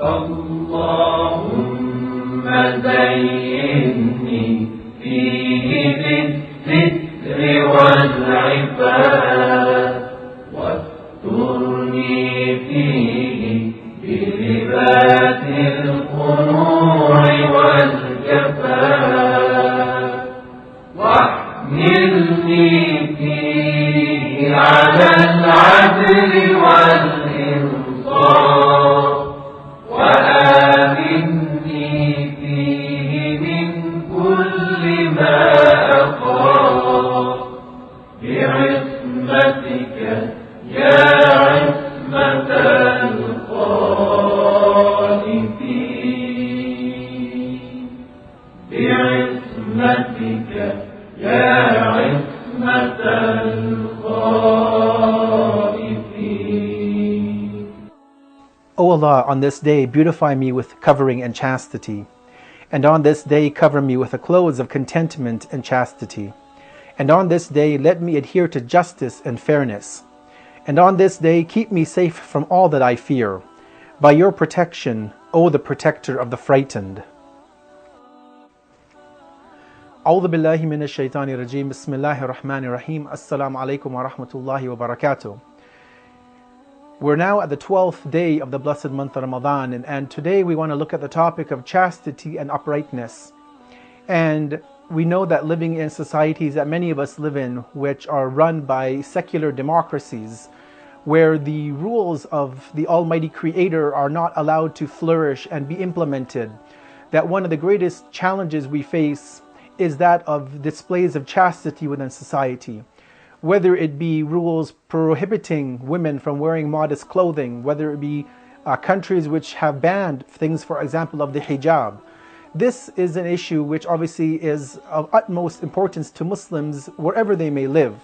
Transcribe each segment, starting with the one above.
اللهم زينني فيه بالستر والعفاف واسترني فيه بلباس الخنوع والجفاف واحملني فيه على العدل والإنصاف وآمني فيه من كل ما أخاف بعصمتك يا عصمة الخائفين بعصمتك يا عصمة الخائفين. O Allah, on this day beautify me with covering and chastity, and on this day cover me with the clothes of contentment and chastity, and on this day let me adhere to justice and fairness, and on this day keep me safe from all that I fear, by your protection, O the protector of the frightened. أعوذ بالله من الشيطان الرجيم بسم الله الرحمن الرحيم السلام عليكم ورحمة الله وبركاته. We're now at the 12th day of the Blessed Month of Ramadan, and today we want to look at the topic of chastity and uprightness. And we know that living in societies that many of us live in, which are run by secular democracies, where the rules of the Almighty Creator are not allowed to flourish and be implemented, that one of the greatest challenges we face is that of displays of chastity within society. Whether it be rules prohibiting women from wearing modest clothing, whether it be countries which have banned things, for example, of the hijab. This is an issue which obviously is of utmost importance to Muslims wherever they may live.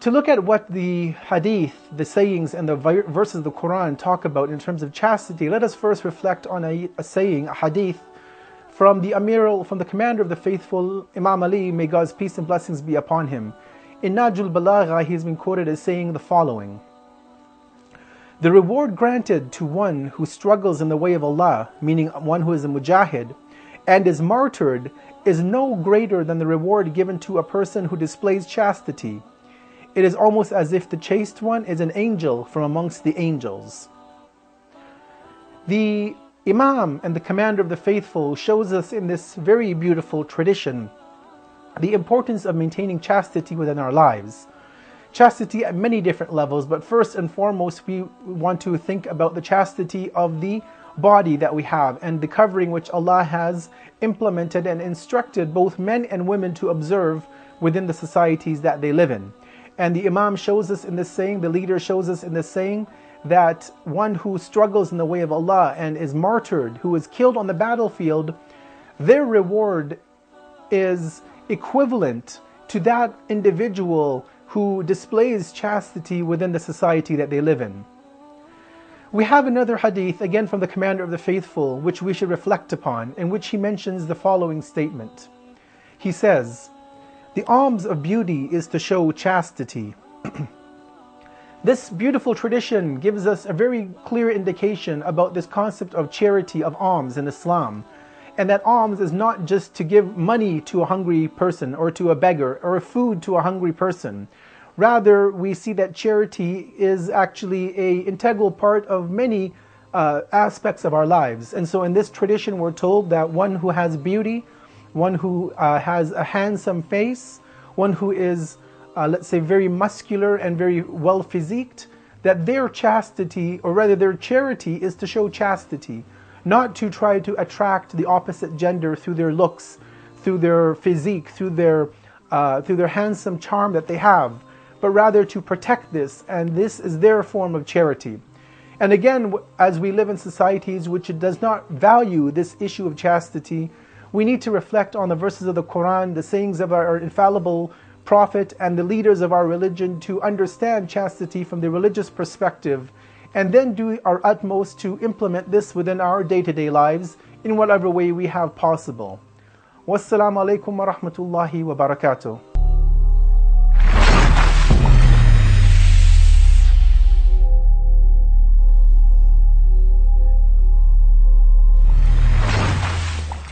To look at what the hadith, the sayings and the verses of the Quran talk about in terms of chastity, let us first reflect on a saying, a hadith, from the commander of the faithful, Imam Ali, may God's peace and blessings be upon him. In Najul Balagha, he has been quoted as saying the following: the reward granted to one who struggles in the way of Allah, meaning one who is a mujahid, and is martyred, is no greater than the reward given to a person who displays chastity. It is almost as if the chaste one is an angel from amongst the angels. The Imam and the commander of the faithful shows us in this very beautiful tradition the importance of maintaining chastity within our lives. Chastity at many different levels, but first and foremost we want to think about the chastity of the body that we have and the covering which Allah has implemented and instructed both men and women to observe within the societies that they live in. And the Imam shows us in this saying, the leader shows us in this saying, that one who struggles in the way of Allah and is martyred, who is killed on the battlefield, their reward is equivalent to that individual who displays chastity within the society that they live in. We have another hadith, again from the commander of the faithful, which we should reflect upon, in which he mentions the following statement. He says, "The alms of beauty is to show chastity." This beautiful tradition gives us a very clear indication about this concept of charity, of alms in Islam. And that alms is not just to give money to a hungry person or to a beggar or food to a hungry person. Rather, we see that charity is actually an integral part of many aspects of our lives. And so in this tradition we're told that one who has beauty, one who has a handsome face, one who is let's say very muscular and very well physiqued, that their chastity, or rather their charity, is to show chastity. Not to try to attract the opposite gender through their looks, through their physique, through their handsome charm that they have, but rather to protect this, and this is their form of charity. And again, as we live in societies which does not value this issue of chastity, we need to reflect on the verses of the Quran, the sayings of our infallible Prophet and the leaders of our religion, to understand chastity from the religious perspective, and then do our utmost to implement this within our day-to-day lives in whatever way we have possible. Wassalamu alaikum wa rahmatullahi wa barakatuh.